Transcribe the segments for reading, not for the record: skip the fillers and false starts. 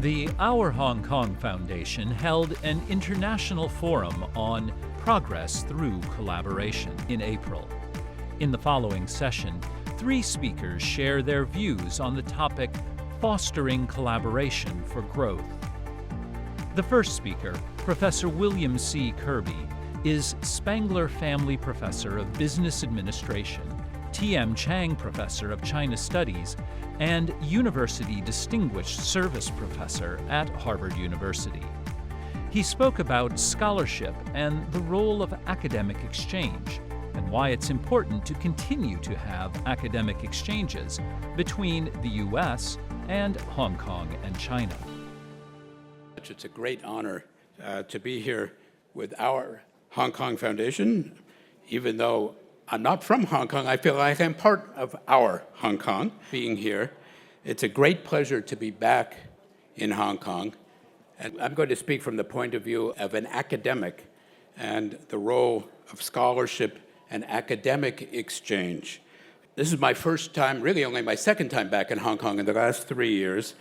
The Our Hong Kong Foundation held an international forum on progress through collaboration in April. In the following session, 3 speakers share their views on the topic Fostering Collaboration for Growth. The first speaker, Professor William C. Kirby, is Spangler Family Professor of Business Administration, T.M. Chang Professor of China Studies, and University Distinguished Service Professor at Harvard University. He spoke about scholarship and the role of academic exchange, and why it's important to continue to have academic exchanges between the U.S. and Hong Kong and China. It's a great honor to be here with our Hong Kong Foundation. Even though I'm not from Hong Kong, I feel like I'm part of our Hong Kong being here. It's a great pleasure to be back in Hong Kong. And I'm going to speak from the point of view of an academic and the role of scholarship and academic exchange. This is my first time, really only my second time back in Hong Kong in the last 3 years.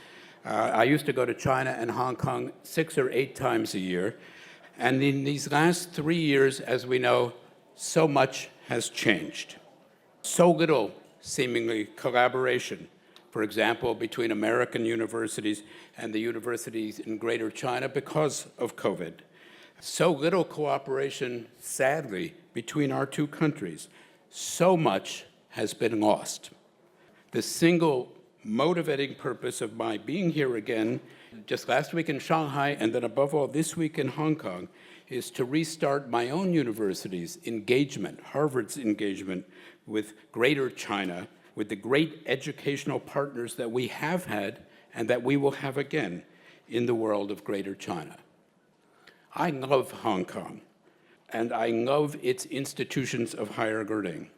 I used to go to China and Hong Kong 6 or 8 times a year. And in these last 3 years, as we know, so much has changed. So little, seemingly, collaboration, for example, between American universities and the universities in Greater China because of COVID. So little cooperation, sadly, between our 2 countries. So much has been lost. The single motivating purpose of my being here again, just last week in Shanghai, and then above all this week in Hong Kong, is to restart my own university's engagement, Harvard's engagement with Greater China, with the great educational partners that we have had and that we will have again in the world of Greater China. I love Hong Kong, and I love its institutions of higher learning.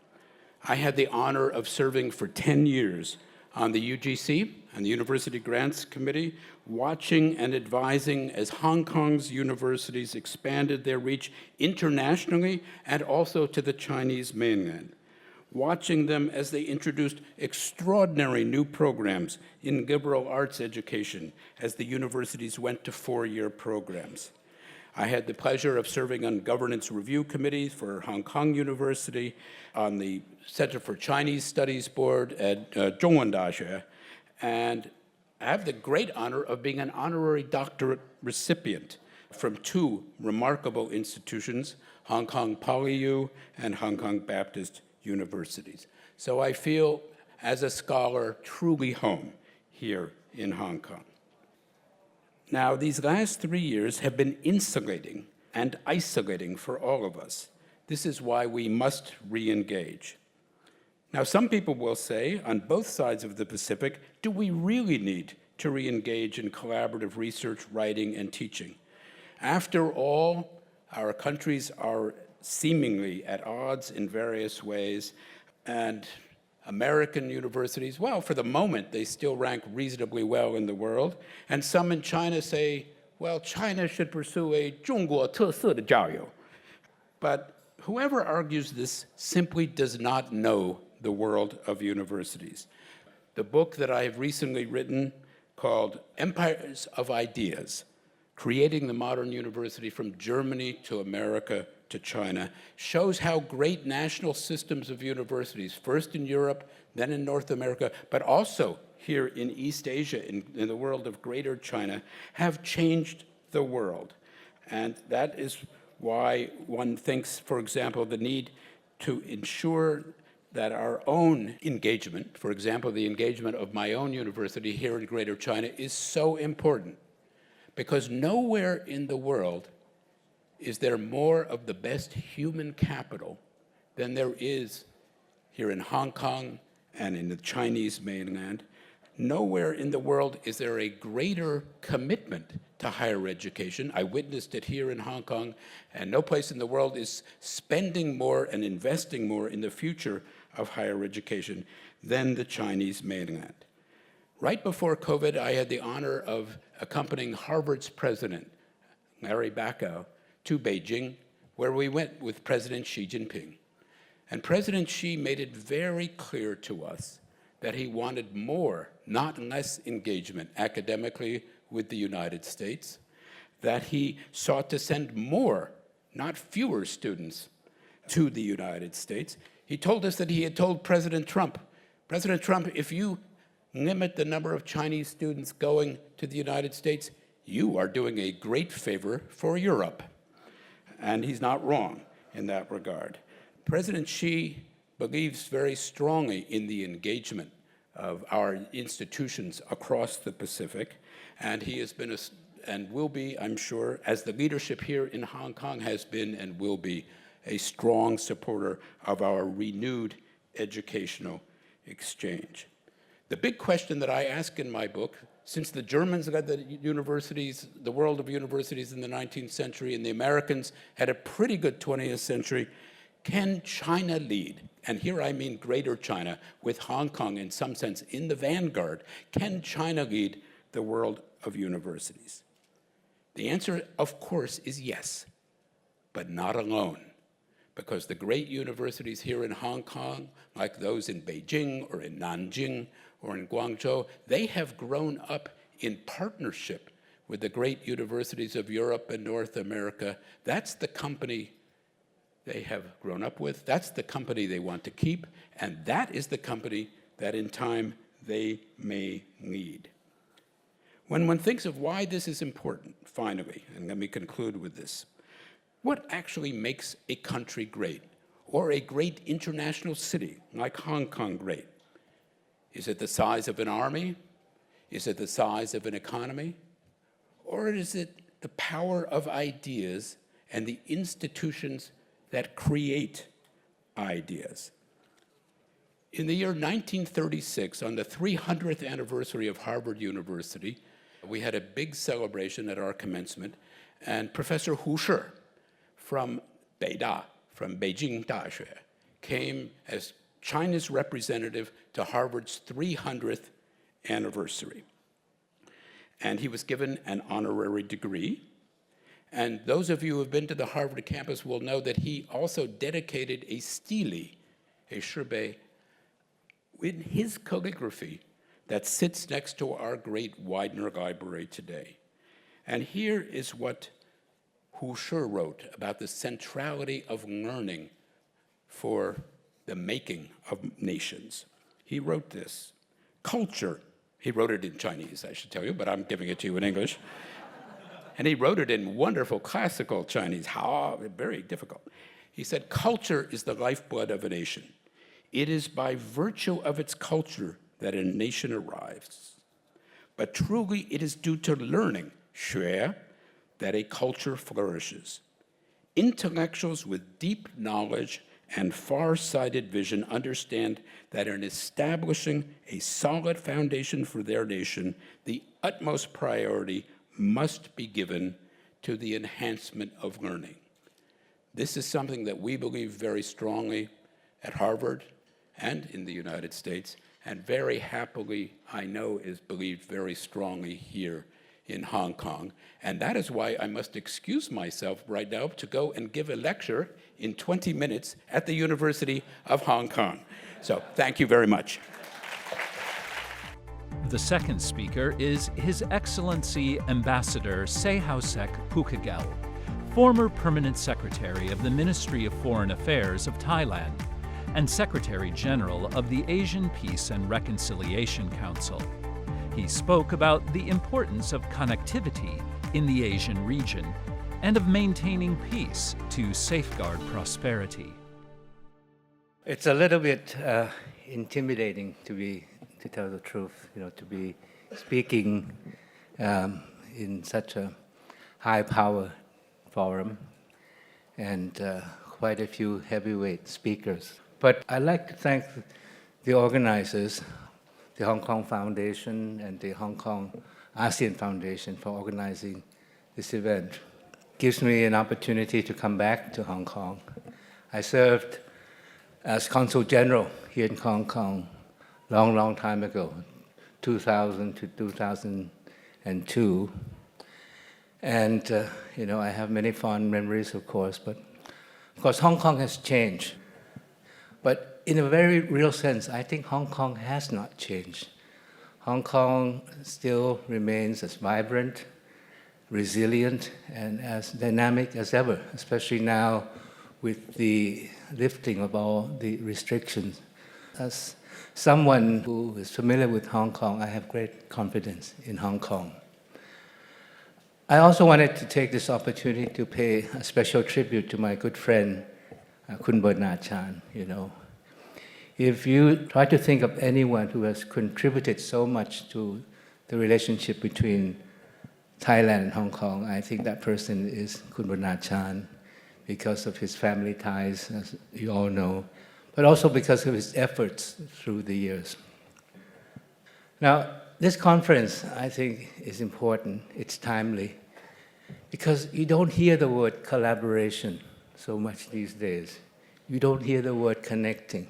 I had the honor of serving for 10 years on the UGC and the University Grants Committee, watching and advising as Hong Kong's universities expanded their reach internationally and also to the Chinese mainland, watching them as they introduced extraordinary new programs in liberal arts education as the universities went to 4-year programs. I had the pleasure of serving on governance review committees for Hong Kong University, on the Center for Chinese Studies Board at Zhongwen Daxue, and I have the great honor of being an honorary doctorate recipient from 2 remarkable institutions, Hong Kong PolyU and Hong Kong Baptist Universities. So I feel, as a scholar, truly home here in Hong Kong. Now, these last 3 years have been insulating and isolating for all of us. This is why we must re-engage. Now, some people will say, on both sides of the Pacific, do we really need to re-engage in collaborative research, writing, and teaching? After all, our countries are seemingly at odds in various ways, and American universities, well, for the moment, they still rank reasonably well in the world. And some in China say, well, China should pursue a 中国特色的教育. But whoever argues this simply does not know the world of universities. The book that I have recently written called Empires of Ideas, Creating the Modern University from Germany to America to China, shows how great national systems of universities, first in Europe, then in North America, but also here in East Asia, in the world of Greater China, have changed the world. And that is why one thinks, for example, the need to ensure that our own engagement, for example, the engagement of my own university here in Greater China, is so important. Because nowhere in the world is there more of the best human capital than there is here in Hong Kong and in the Chinese mainland. Nowhere in the world is there a greater commitment to higher education. I witnessed it here in Hong Kong, and no place in the world is spending more and investing more in the future of higher education than the Chinese mainland. Right before COVID, I had the honor of accompanying Harvard's president, Larry Bacow, to Beijing, where we went with President Xi Jinping. And President Xi made it very clear to us that he wanted more, not less engagement academically with the United States, that he sought to send more, not fewer students to the United States. He told us that he had told President Trump, if you limit the number of Chinese students going to the United States, you are doing a great favor for Europe. And he's not wrong in that regard. President Xi believes very strongly in the engagement of our institutions across the Pacific, and he has been and will be, I'm sure, as the leadership here in Hong Kong has been and will be, a strong supporter of our renewed educational exchange. The big question that I ask in my book, since the Germans led the universities, the world of universities in the 19th century, and the Americans had a pretty good 20th century, can China lead? And here I mean Greater China, with Hong Kong in some sense in the vanguard. Can China lead the world of universities? The answer, of course, is yes, but not alone. Because the great universities here in Hong Kong, like those in Beijing or in Nanjing or in Guangzhou, they have grown up in partnership with the great universities of Europe and North America. That's the company they have grown up with. That's the company they want to keep. And that is the company that in time they may lead. When one thinks of why this is important, finally, and let me conclude with this, what actually makes a country great, or a great international city like Hong Kong great? Is it the size of an army? Is it the size of an economy? Or is it the power of ideas and the institutions that create ideas? In the year 1936, on the 300th anniversary of Harvard University, we had a big celebration at our commencement, and Professor Hu Shi from Beida, from Beijing Daxue, came as China's representative to Harvard's 300th anniversary. And he was given an honorary degree. And those of you who have been to the Harvard campus will know that he also dedicated a stele, a shibei, in his calligraphy that sits next to our great Widener Library today. And here is what Hu Shi wrote about the centrality of learning for the making of nations. He wrote this: culture, he wrote it in Chinese, I should tell you, but I'm giving it to you in English. And he wrote it in wonderful classical Chinese, very difficult. He said, culture is the lifeblood of a nation. It is by virtue of its culture that a nation arrives. But truly it is due to learning, 学, that a culture flourishes. Intellectuals with deep knowledge and far-sighted vision understand that in establishing a solid foundation for their nation, the utmost priority must be given to the enhancement of learning. This is something that we believe very strongly at Harvard and in the United States, and very happily, I know, is believed very strongly here in Hong Kong. And that is why I must excuse myself right now to go and give a lecture in 20 minutes at the University of Hong Kong. So thank you very much. The second speaker is His Excellency Ambassador Sihasak Phuangketkeow, former Permanent Secretary of the Ministry of Foreign Affairs of Thailand and Secretary General of the Asian Peace and Reconciliation Council. He spoke about the importance of connectivity in the Asian region and of maintaining peace to safeguard prosperity. It's a little bit intimidating, to tell the truth, to be speaking in such a high-power forum and quite a few heavyweight speakers. But I'd like to thank the organizers, the Hong Kong Foundation and the Hong Kong ASEAN Foundation, for organizing this event. It gives me an opportunity to come back to Hong Kong. I served as Consul General here in Hong Kong long time ago, 2000 to 2002. And, I have many fond memories, of course, but of course Hong Kong has changed. But in a very real sense, I think Hong Kong has not changed. Hong Kong still remains as vibrant, resilient, and as dynamic as ever, especially now with the lifting of all the restrictions. As someone who is familiar with Hong Kong, I have great confidence in Hong Kong. I also wanted to take this opportunity to pay a special tribute to my good friend, Kun Bernard Chan. If you try to think of anyone who has contributed so much to the relationship between Thailand and Hong Kong, I think that person is Kun Bernard Chan, because of his family ties, as you all know, but also because of his efforts through the years. Now, this conference, I think, is important. It's timely, because you don't hear the word collaboration so much these days. You don't hear the word connecting.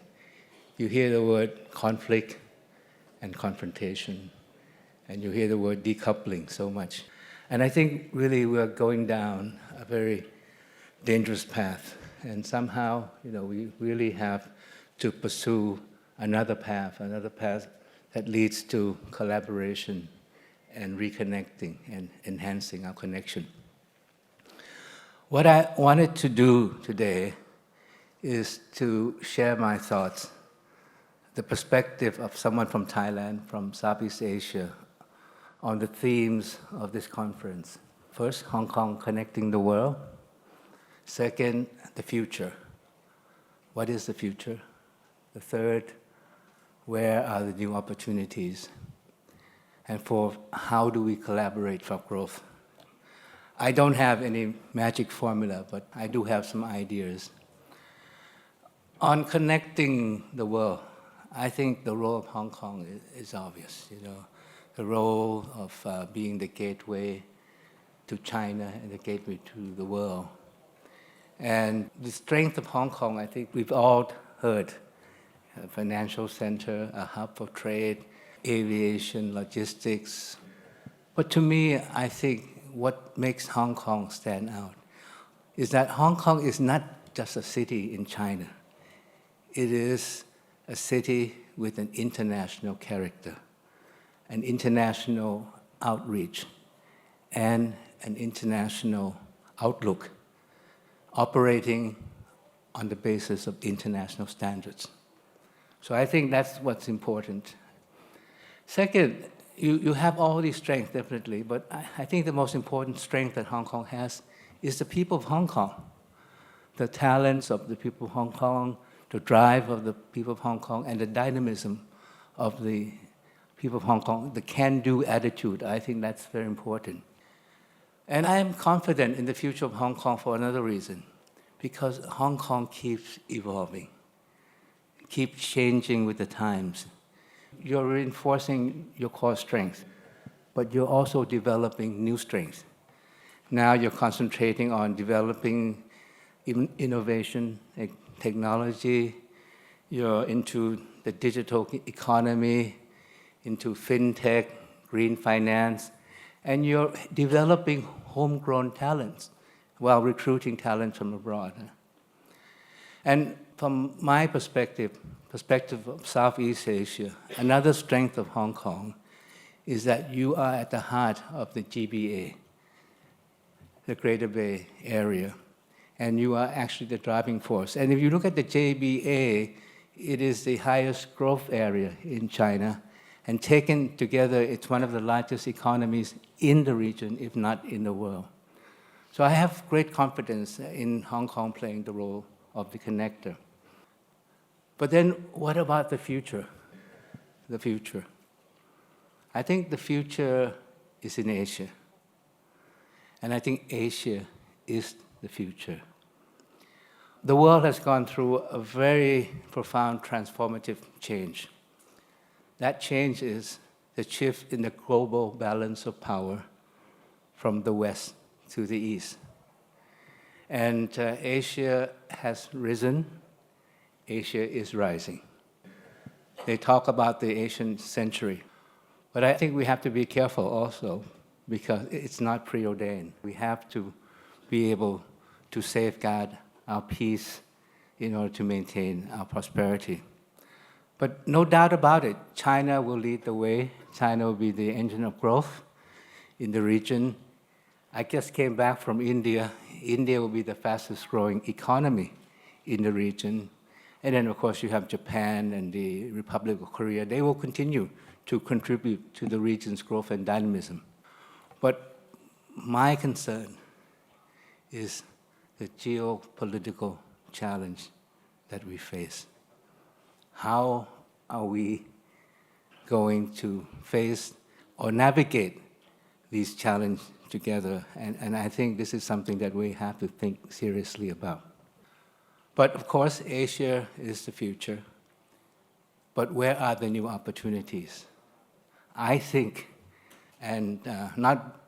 You hear the word conflict and confrontation, and you hear the word decoupling so much. And I think really we're going down a very dangerous path, and somehow, we really have to pursue another path that leads to collaboration and reconnecting and enhancing our connection. What I wanted to do today is to share my thoughts, the perspective of someone from Thailand, from Southeast Asia, on the themes of this conference. First, Hong Kong connecting the world. Second, the future. What is the future? The third, where are the new opportunities? And fourth, how do we collaborate for growth? I don't have any magic formula, but I do have some ideas. On connecting the world, I think the role of Hong Kong is obvious. The role of being the gateway to China and the gateway to the world. And the strength of Hong Kong, I think we've all heard, a financial center, a hub for trade, aviation, logistics. But to me, I think what makes Hong Kong stand out is that Hong Kong is not just a city in China. It is a city with an international character, an international outreach, and an international outlook, operating on the basis of international standards. So I think that's what's important. Second, you have all these strengths, definitely, but I think the most important strength that Hong Kong has is the people of Hong Kong, the talents of the people of Hong Kong, the drive of the people of Hong Kong, and the dynamism of the people of Hong Kong, the can-do attitude. I think that's very important. And I am confident in the future of Hong Kong for another reason, because Hong Kong keeps evolving, keeps changing with the times. You're reinforcing your core strength, but you're also developing new strengths. Now you're concentrating on developing innovation, technology. You're into the digital economy, into fintech, green finance, and you're developing homegrown talents while recruiting talent from abroad. And from my perspective of Southeast Asia, another strength of Hong Kong is that you are at the heart of the GBA, the Greater Bay Area, and you are actually the driving force. And if you look at the GBA, it is the highest growth area in China, and taken together, it's one of the largest economies in the region, if not in the world. So I have great confidence in Hong Kong playing the role of the connector. But then what about the future? The future. I think the future is in Asia. And I think Asia is the future. The world has gone through a very profound transformative change. That change is the shift in the global balance of power from the West to the East. And Asia has risen. Asia is rising. They talk about the Asian century. But I think we have to be careful also, because it's not preordained. We have to be able to safeguard our peace in order to maintain our prosperity. But no doubt about it, China will lead the way. China will be the engine of growth in the region. I just came back from India. India will be the fastest growing economy in the region. And then, of course, you have Japan and the Republic of Korea. They will continue to contribute to the region's growth and dynamism. But my concern is the geopolitical challenge that we face. How are we going to face or navigate these challenges together? And I think this is something that we have to think seriously about. But of course, Asia is the future. But where are the new opportunities? I think, and not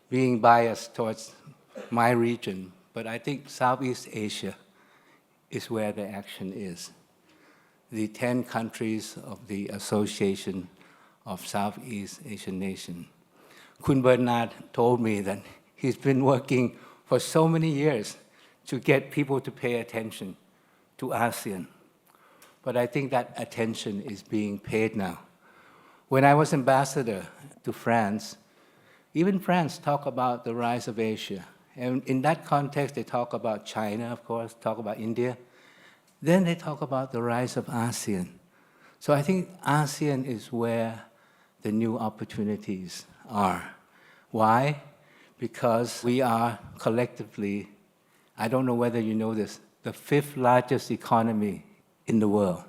being biased towards my region, but I think Southeast Asia is where the action is. The 10 countries of the Association of Southeast Asian Nations. Kun Bernard told me that he's been working for so many years to get people to pay attention to ASEAN. But I think that attention is being paid now. When I was ambassador to France, even France talked about the rise of Asia. And in that context, they talk about China, of course, talk about India. Then they talk about the rise of ASEAN. So I think ASEAN is where the new opportunities are. Why? Because we are collectively, I don't know whether you know this, the 5th largest economy in the world.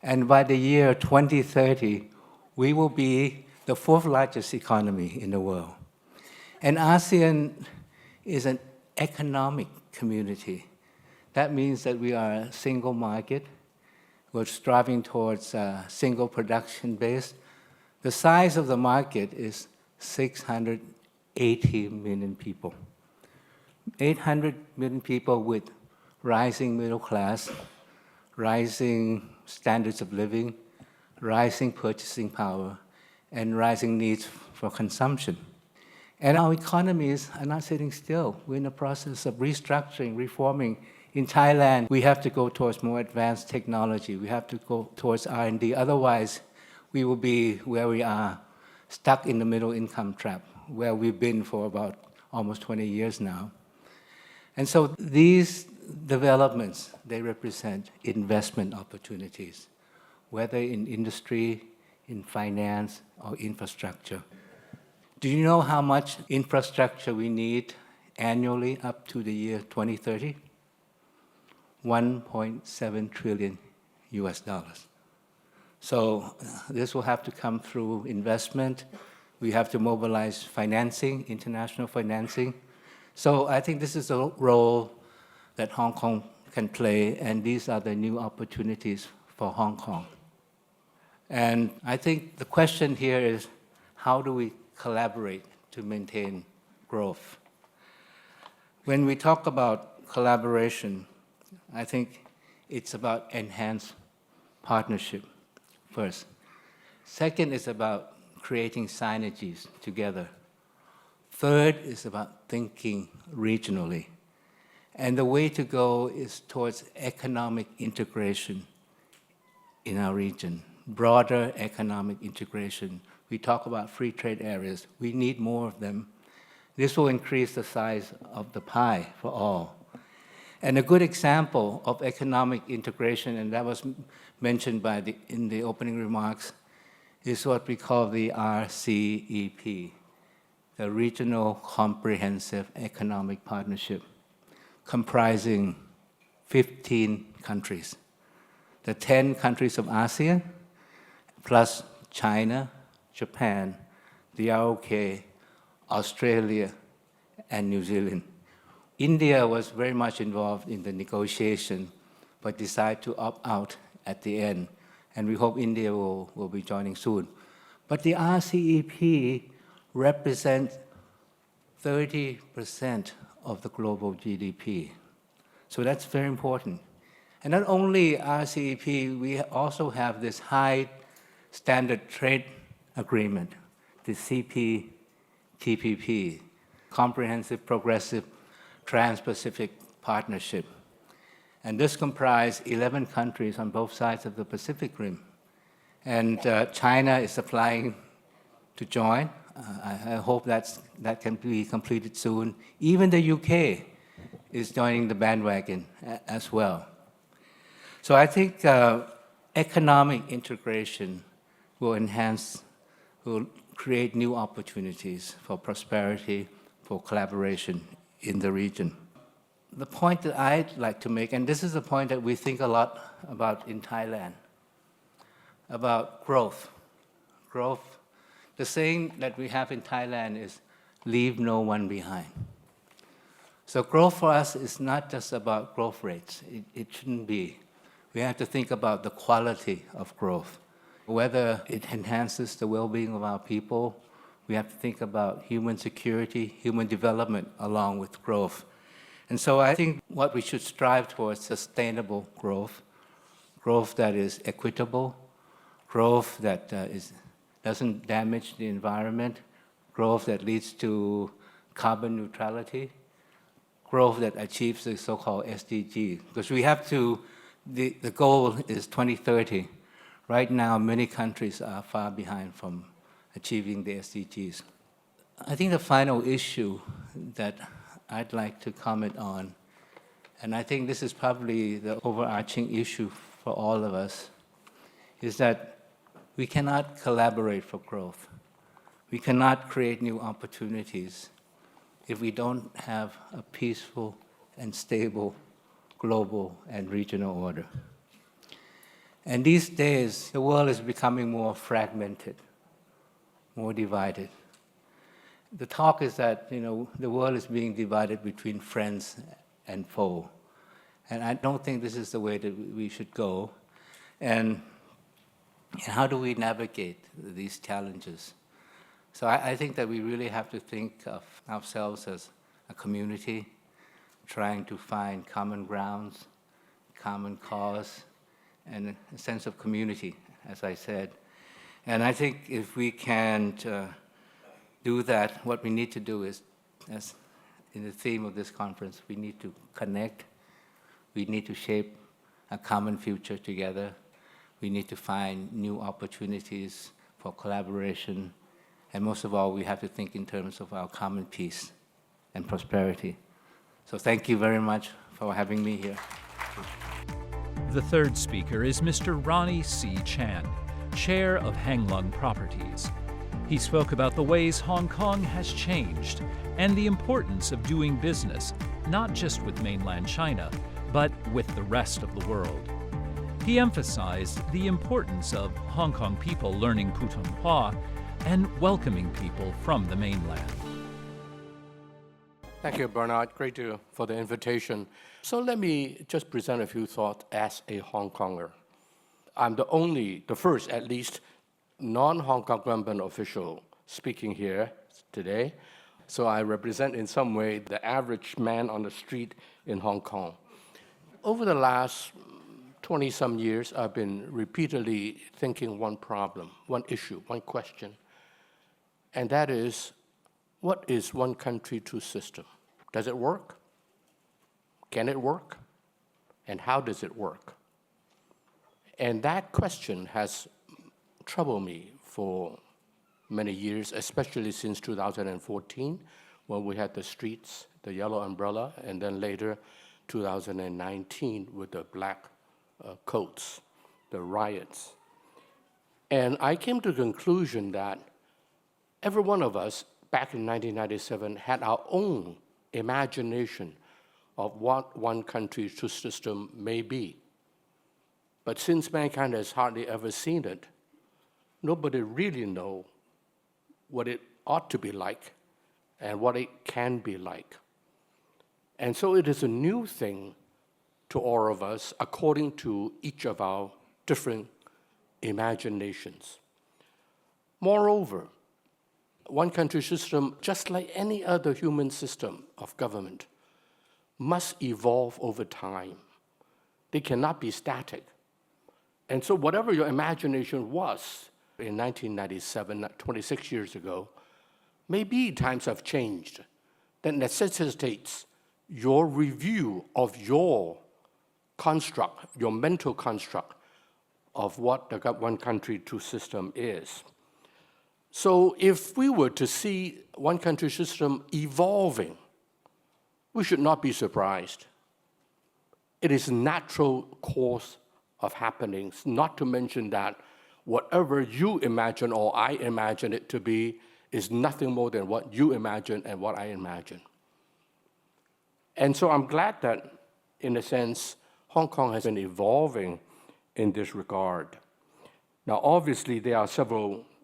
And by the year 2030, we will be the 4th largest economy in the world. And ASEAN is an economic community. That means that we are a single market. We're striving towards a single production base. The size of the market is 680 million people. 800 million people with rising middle class, rising standards of living, rising purchasing power, and rising needs for consumption. And our economies are not sitting still. We're in the process of restructuring, reforming. In Thailand, we have to go towards more advanced technology. We have to go towards R&D. Otherwise, we will be where we are, stuck in the middle income trap, where we've been for about almost 20 years now. And so these developments, they represent investment opportunities, whether in industry, in finance, or infrastructure. Do you know how much infrastructure we need annually up to the year 2030? $1.7 trillion US dollars. So this will have to come through investment. We have to mobilize financing, international financing. So I think this is a role that Hong Kong can play, and these are the new opportunities for Hong Kong. And I think the question here is, how do we collaborate to maintain growth? When we talk about collaboration, I think it's about enhanced partnership first. Second is about creating synergies together. Third is about thinking regionally. And the way to go is towards economic integration in our region, broader economic integration. We talk about free trade areas. We need more of them. This will increase the size of the pie for all. And a good example of economic integration, and that was mentioned in the opening remarks, is what we call the RCEP, the Regional Comprehensive Economic Partnership, comprising 15 countries. The 10 countries of ASEAN, plus China, Japan, the ROK, Australia, and New Zealand. India was very much involved in the negotiation, but decided to opt out at the end, and we hope India will be joining soon. But the RCEP represents 30% of the global GDP. So that's very important. And not only RCEP, we also have this high standard trade agreement, the CPTPP, Comprehensive Progressive Trans-Pacific Partnership. And this comprises 11 countries on both sides of the Pacific Rim. And China is applying to join. I hope that can be completed soon. Even the UK is joining the bandwagon as well. So I think economic integration will create new opportunities for prosperity, for collaboration in the region. The point that I'd like to make, and this is a point that we think a lot about in Thailand, about growth. Growth. The saying that we have in Thailand is, leave no one behind. So growth for us is not just about growth rates. It shouldn't be. We have to think about the quality of growth. Whether it enhances the well-being of our people, we have to think about human security, human development along with growth. And so I think what we should strive towards is sustainable growth, growth that is equitable, growth that doesn't damage the environment, growth that leads to carbon neutrality, growth that achieves the so-called SDG. Because we have to, the goal is 2030. Right now, many countries are far behind from achieving the SDGs. I think the final issue that I'd like to comment on, and I think this is probably the overarching issue for all of us, is that we cannot collaborate for growth. We cannot create new opportunities if we don't have a peaceful and stable global and regional order. And these days, the world is becoming more fragmented, more divided. The talk is that, the world is being divided between friends and foe. And I don't think this is the way that we should go. And how do we navigate these challenges? So I think that we really have to think of ourselves as a community, trying to find common grounds, common cause, and a sense of community, as I said. And I think if we can do that, what we need to do is, as in the theme of this conference, we need to connect, we need to shape a common future together, we need to find new opportunities for collaboration, and most of all, we have to think in terms of our common peace and prosperity. So thank you very much for having me here. The third speaker is Mr. Ronnie C. Chan, Chair of Hang Lung Properties. He spoke about the ways Hong Kong has changed and the importance of doing business, not just with mainland China, but with the rest of the world. He emphasized the importance of Hong Kong people learning Putonghua and welcoming people from the mainland. Thank you, Bernard. Great for the invitation. So let me just present a few thoughts as a Hong Konger. I'm the first at least, non-Hong Kong government official speaking here today. So I represent in some way the average man on the street in Hong Kong. Over the last 20-some years, I've been repeatedly thinking one problem, one issue, one question, and that is, what is one country, two system? Does it work? Can it work? And how does it work? And that question has troubled me for many years, especially since 2014, when we had the streets, the yellow umbrella, and then later 2019 with the black coats, the riots. And I came to the conclusion that every one of us back in 1997 had our own imagination of what one country, two system may be. But since mankind has hardly ever seen it, nobody really knows what it ought to be like and what it can be like. And so it is a new thing to all of us according to each of our different imaginations. Moreover, one country system, just like any other human system of government, must evolve over time. They cannot be static. And so whatever your imagination was in 1997, 26 years ago, maybe times have changed. That necessitates your review of your construct, your mental construct of what the one country, two system is. So if we were to see one country system evolving, we should not be surprised. It is a natural course of happenings, not to mention that whatever you imagine or I imagine it to be is nothing more than what you imagine and what I imagine. And so I'm glad that, in a sense, Hong Kong has been evolving in this regard. Now, obviously, there are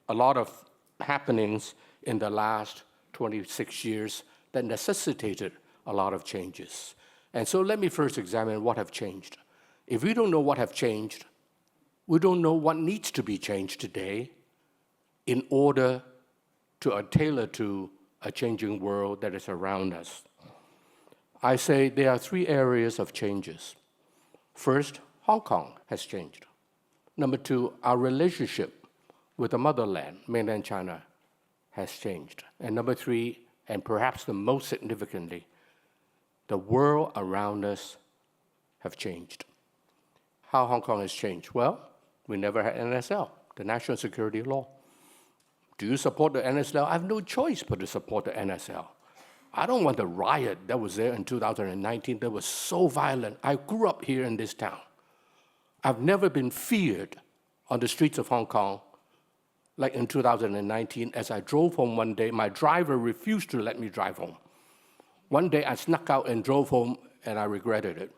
a lot of happenings in the last 26 years that necessitated a lot of changes. And so let me first examine what have changed. If we don't know what have changed, we don't know what needs to be changed today in order to tailor to a changing world that is around us. I say there are three areas of changes. First, Hong Kong has changed. Number two, our relationship with the motherland, mainland China, has changed. And number three, and perhaps the most significantly, the world around us have changed. How Hong Kong has changed? Well, we never had NSL, the National Security Law. Do you support the NSL? I have no choice but to support the NSL. I don't want the riot that was there in 2019 that was so violent. I grew up here in this town. I've never been feared on the streets of Hong Kong like in 2019. As I drove home one day, my driver refused to let me drive home. One day I snuck out and drove home, and I regretted it.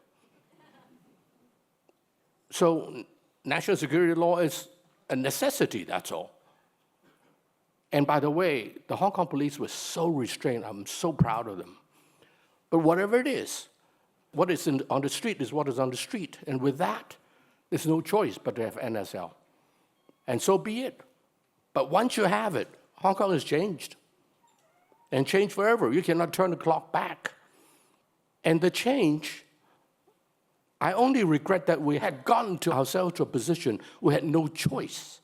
So national security law is a necessity, that's all. And by the way, the Hong Kong police were so restrained. I'm so proud of them. But whatever it is, what is on the street is what is on the street. And with that, there's no choice but to have NSL. And so be it. But once you have it, Hong Kong has changed. And changed forever. You cannot turn the clock back. And the change, I only regret that we had gotten to ourselves to a position we had no choice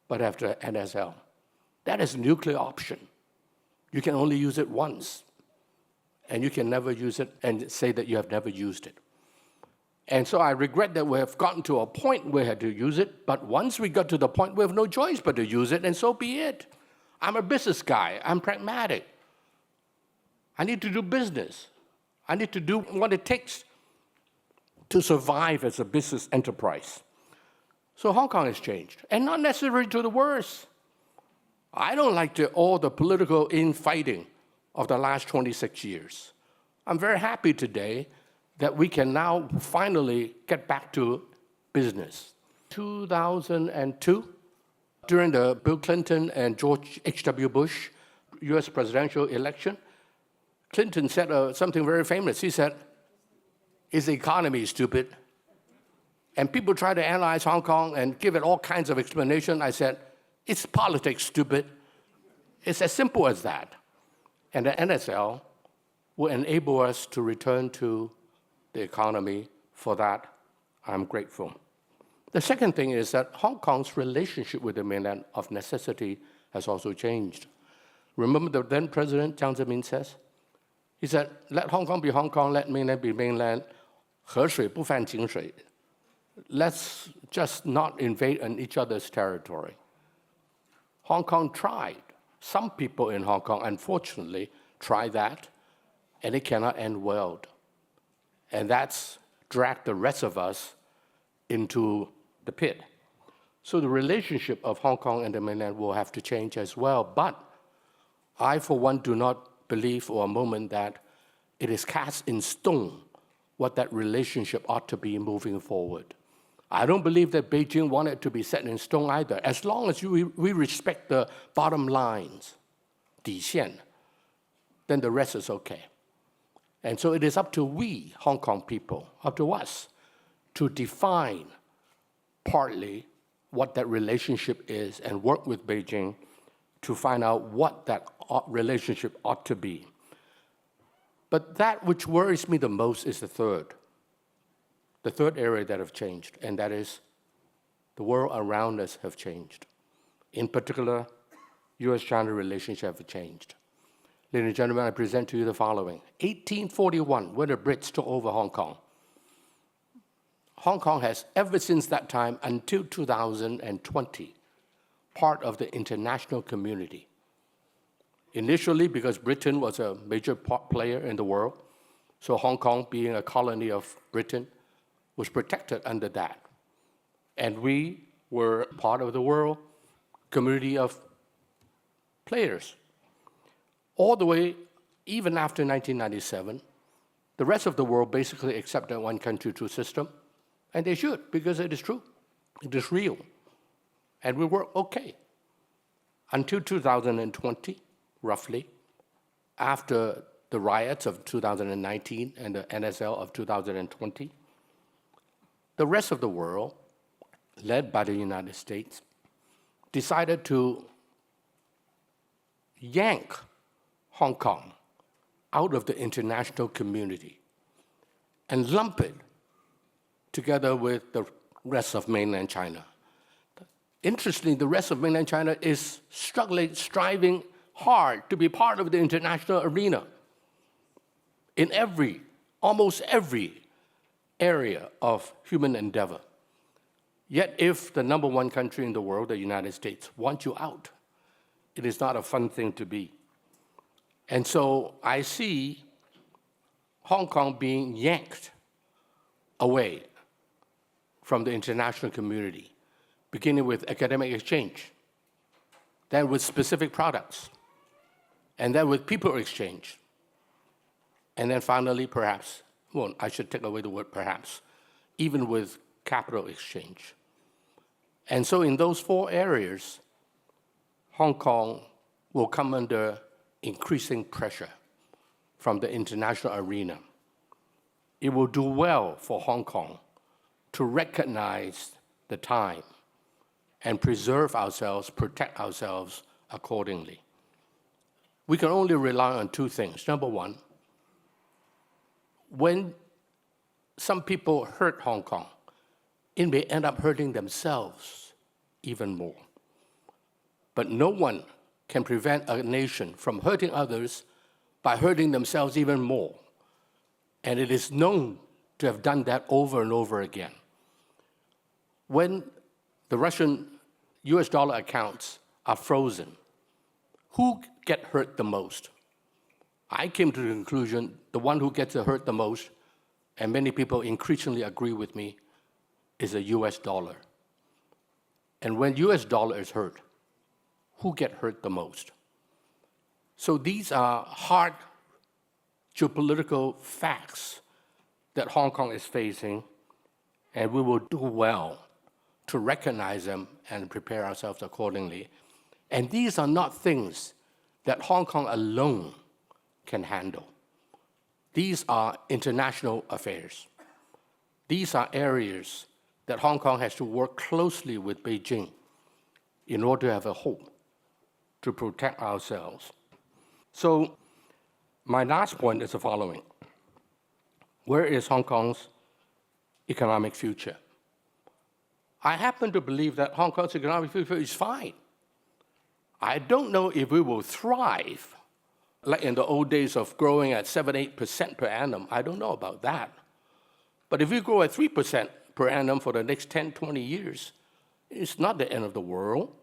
but after NSL. That is a nuclear option. You can only use it once. And you can never use it and say that you have never used it. And so I regret that we have gotten to a point where we had to use it, but once we got to the point, we have no choice but to use it, and so be it. I'm a business guy. I'm pragmatic. I need to do business. I need to do what it takes to survive as a business enterprise. So Hong Kong has changed, and not necessarily to the worse. I don't like all the political infighting of the last 26 years. I'm very happy today that we can now finally get back to business. 2002, during the Bill Clinton and George H.W. Bush US presidential election, Clinton said something very famous. He said, "Is the economy stupid?" And people try to analyze Hong Kong and give it all kinds of explanation. I said, "It's politics, stupid." It's as simple as that. And the NSL will enable us to return to the economy. For that, I'm grateful. The second thing is that Hong Kong's relationship with the mainland of necessity has also changed. Remember the then President Chang says? He said, "Let Hong Kong be Hong Kong, let mainland be mainland. 河水不犯井水." Let's just not invade on each other's territory. Hong Kong tried. Some people in Hong Kong, unfortunately, try that, and it cannot end well. And that's dragged the rest of us into the pit. So the relationship of Hong Kong and the mainland will have to change as well. But I, for one, do not believe for a moment that it is cast in stone what that relationship ought to be moving forward. I don't believe that Beijing wanted it to be set in stone either. As long as we respect the bottom lines, 底线, then the rest is okay. And so it is up to we, Hong Kong people, up to us, to define partly what that relationship is and work with Beijing to find out what that relationship ought to be. But that which worries me the most is the third area that have changed, and that is the world around us have changed. In particular, US-China relationship have changed. Ladies and gentlemen, I present to you the following. 1841, when the Brits took over Hong Kong, Hong Kong has, ever since that time until 2020, part of the international community. Initially, because Britain was a major player in the world, so Hong Kong, being a colony of Britain, was protected under that. And we were part of the world community of players. All the way, even after 1997, the rest of the world basically accepted one country, two system, and they should, because it is true, it is real, and we were okay. Until 2020, roughly, after the riots of 2019 and the NSL of 2020, the rest of the world, led by the United States, decided to yank Hong Kong out of the international community and lump it together with the rest of mainland China. Interestingly, the rest of mainland China is struggling, striving hard to be part of the international arena in almost every area of human endeavor. Yet if the number one country in the world, the United States, wants you out, it is not a fun thing to be. And so I see Hong Kong being yanked away from the international community, beginning with academic exchange, then with specific products, and then with people exchange, and then finally, perhaps, well, I should take away the word perhaps, even with capital exchange. And so in those four areas, Hong Kong will come under increasing pressure from the international arena. It will do well for Hong Kong to recognize the time and preserve ourselves, protect ourselves accordingly. We can only rely on two things. Number one, when some people hurt Hong Kong, it may end up hurting themselves even more. But no one can prevent a nation from hurting others by hurting themselves even more. And it is known to have done that over and over again. When the Russian US dollar accounts are frozen, who get hurt the most? I came to the conclusion the one who gets hurt the most, and many people increasingly agree with me, is the US dollar. And when US dollar is hurt, who get hurt the most? So these are hard geopolitical facts that Hong Kong is facing, and we will do well to recognize them and prepare ourselves accordingly. And these are not things that Hong Kong alone can handle. These are international affairs. These are areas that Hong Kong has to work closely with Beijing in order to have a hope to protect ourselves. So my last point is the following. Where is Hong Kong's economic future? I happen to believe that Hong Kong's economic future is fine. I don't know if we will thrive, like in the old days of growing at 7-8% per annum. I don't know about that. But if we grow at 3% per annum for the next 10, 20 years, it's not the end of the world.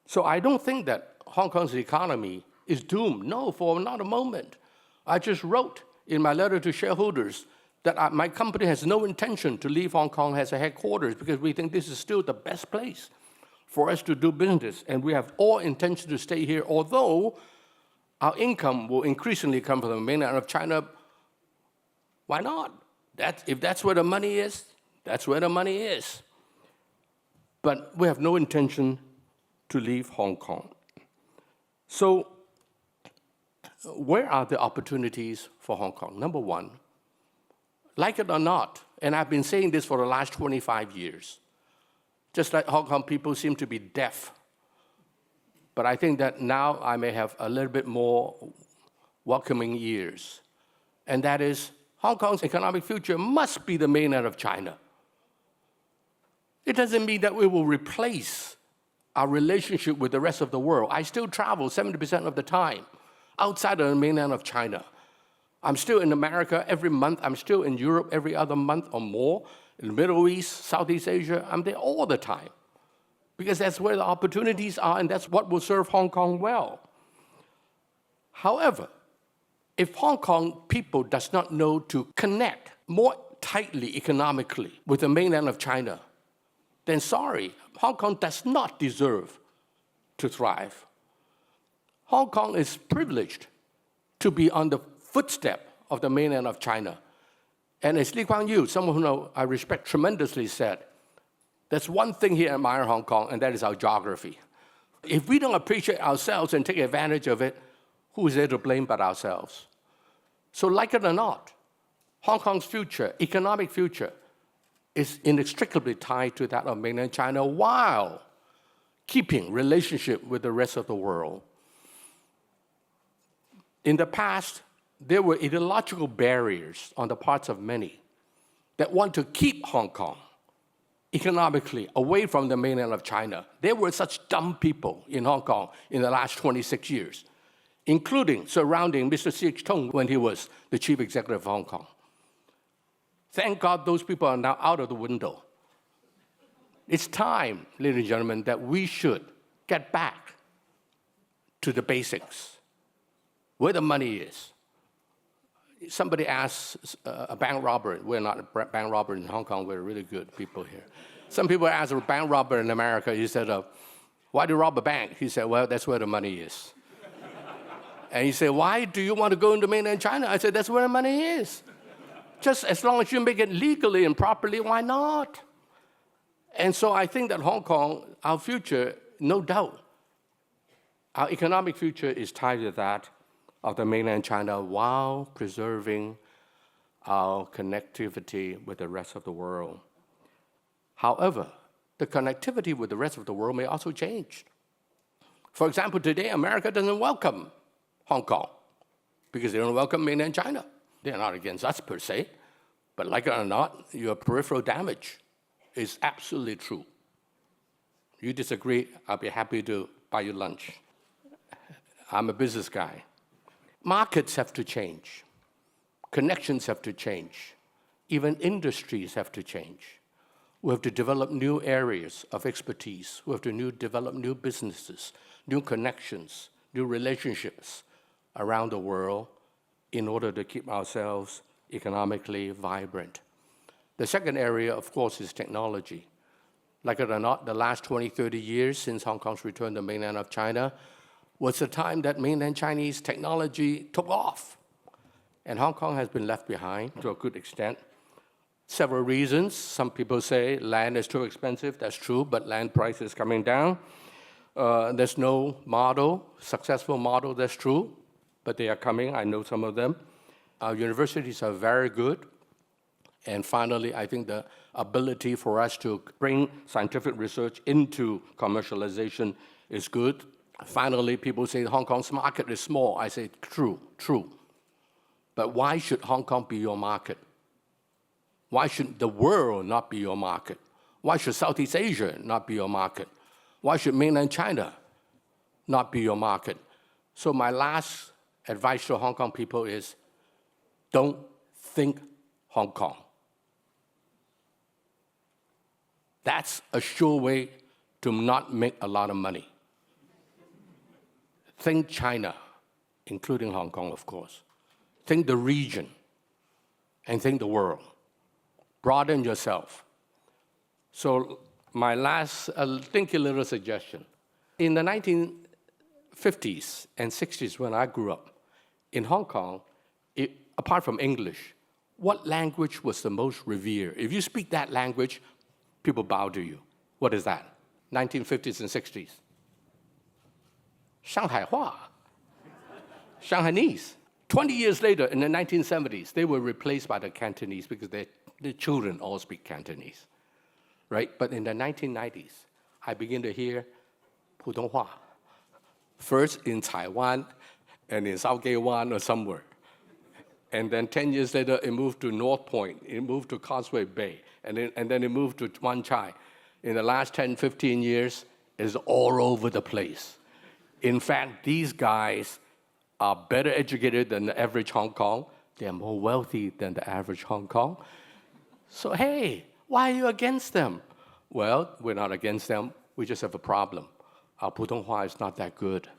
So I don't think that Hong Kong's economy is doomed. No, for not a moment. I just wrote in my letter to shareholders that my company has no intention to leave Hong Kong as a headquarters because we think this is still the best place for us to do business. And we have all intention to stay here, although our income will increasingly come from the mainland of China. Why not? If that's where the money is, that's where the money is. But we have no intention to leave Hong Kong. So where are the opportunities for Hong Kong? Number one, like it or not, and I've been saying this for the last 25 years, just like Hong Kong people seem to be deaf. But I think that now I may have a little bit more welcoming ears. And that is, Hong Kong's economic future must be the mainland of China. It doesn't mean that we will replace our relationship with the rest of the world. I still travel 70% of the time outside of the mainland of China. I'm still in America every month. I'm still in Europe every other month or more. in the Middle East, Southeast Asia, I'm there all the time. Because that's where the opportunities are, and that's what will serve Hong Kong well. However, if Hong Kong people does not know to connect more tightly economically with the mainland of China, then sorry, Hong Kong does not deserve to thrive. Hong Kong is privileged to be on the footstep of the mainland of China. And as Lee Kuan Yew, someone who I respect tremendously, said, there's one thing here in admire Hong Kong, and that is our geography. If we don't appreciate ourselves and take advantage of it, who is there to blame but ourselves? So like it or not, Hong Kong's future, economic future, is inextricably tied to that of mainland China while keeping relationship with the rest of the world. In the past, there were ideological barriers on the parts of many that want to keep Hong Kong economically away from the mainland of China. There were such dumb people in Hong Kong in the last 26 years, including surrounding Mr. C.H. Tung when he was the chief executive of Hong Kong. Thank God those people are now out of the window. It's time, ladies and gentlemen, that we should get back to the basics, where the money is. Somebody asks a bank robber, we're not a bank robber in Hong Kong, we're really good people here. Some people ask a bank robber in America, he said, why do you rob a bank? He said, well, that's where the money is. And he said, why do you want to go into mainland China? I said, that's where the money is. Just as long as you make it legally and properly, why not? And so I think that Hong Kong, our future, no doubt, our economic future is tied to that of the mainland China while preserving our connectivity with the rest of the world. However, the connectivity with the rest of the world may also change. For example, today, America doesn't welcome Hong Kong because they don't welcome mainland China. They're not against us per se, but like it or not, your peripheral damage is absolutely true. You disagree, I'll be happy to buy you lunch. I'm a business guy. Markets have to change. Connections have to change. Even industries have to change. We have to develop new areas of expertise. We have to develop new businesses, new connections, new relationships around the world in order to keep ourselves economically vibrant. The second area, of course, is technology. Like it or not, the last 20, 30 years since Hong Kong's return to the mainland of China was the time that mainland Chinese technology took off. And Hong Kong has been left behind to a good extent. Several reasons. Some people say land is too expensive. That's true, but land price is coming down. There's no model, successful model, that's true, but they are coming. I know some of them. Our universities are very good. And finally, I think the ability for us to bring scientific research into commercialization is good. Finally, people say Hong Kong's market is small. I say, true. But why should Hong Kong be your market? Why should the world not be your market? Why should Southeast Asia not be your market? Why should mainland China not be your market? So my last advice to Hong Kong people is, don't think Hong Kong. That's a sure way to not make a lot of money. Think China, including Hong Kong, of course. Think the region, and think the world. Broaden yourself. So my last thinky little suggestion. In the 1950s and 60s when I grew up, in Hong Kong, apart from English, what language was the most revered? If you speak that language, people bow to you. What is that? 1950s and 60s. Shanghai-hua, Shanghainese. 20 years later, in the 1970s, they were replaced by the Cantonese because the children all speak Cantonese, right? But in the 1990s, I began to hear Putonghua, first in Taiwan and in South Geiwan or somewhere. And then 10 years later, it moved to North Point, it moved to Causeway Bay, and then it moved to Wan Chai. In the last 10, 15 years, it's all over the place. In fact, these guys are better educated than the average Hong Kong. They're more wealthy than the average Hong Kong. So hey, Why are you against them? Well, we're not against them. We just have a problem. Our Putonghua is not that good.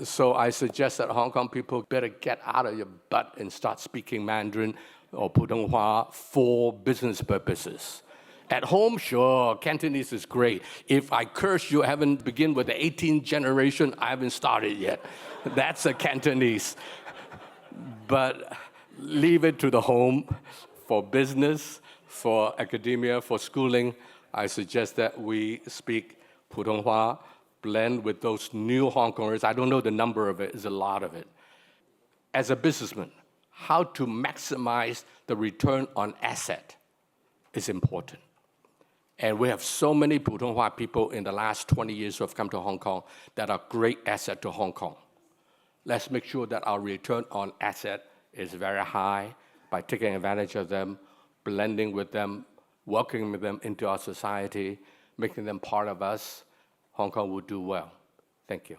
So I suggest that Hong Kong people better get out of your butt and start speaking Mandarin or Putonghua for business purposes. At home, sure, Cantonese is great. If I curse you, haven't begun with the 18th generation, I haven't started yet. That's a Cantonese. But leave it to the home for business, for academia, for schooling. I suggest that we speak Putonghua, blend with those new Hong Kongers. I don't know the number of it, it's a lot of it. As a businessman, how to maximize the return on asset is important. And we have so many Putonghua people in the last 20 years who have come to Hong Kong that are great asset to Hong Kong. Let's make sure that our return on asset is very high by taking advantage of them, blending with them, welcoming them into our society, making them part of us. Hong Kong will do well. Thank you.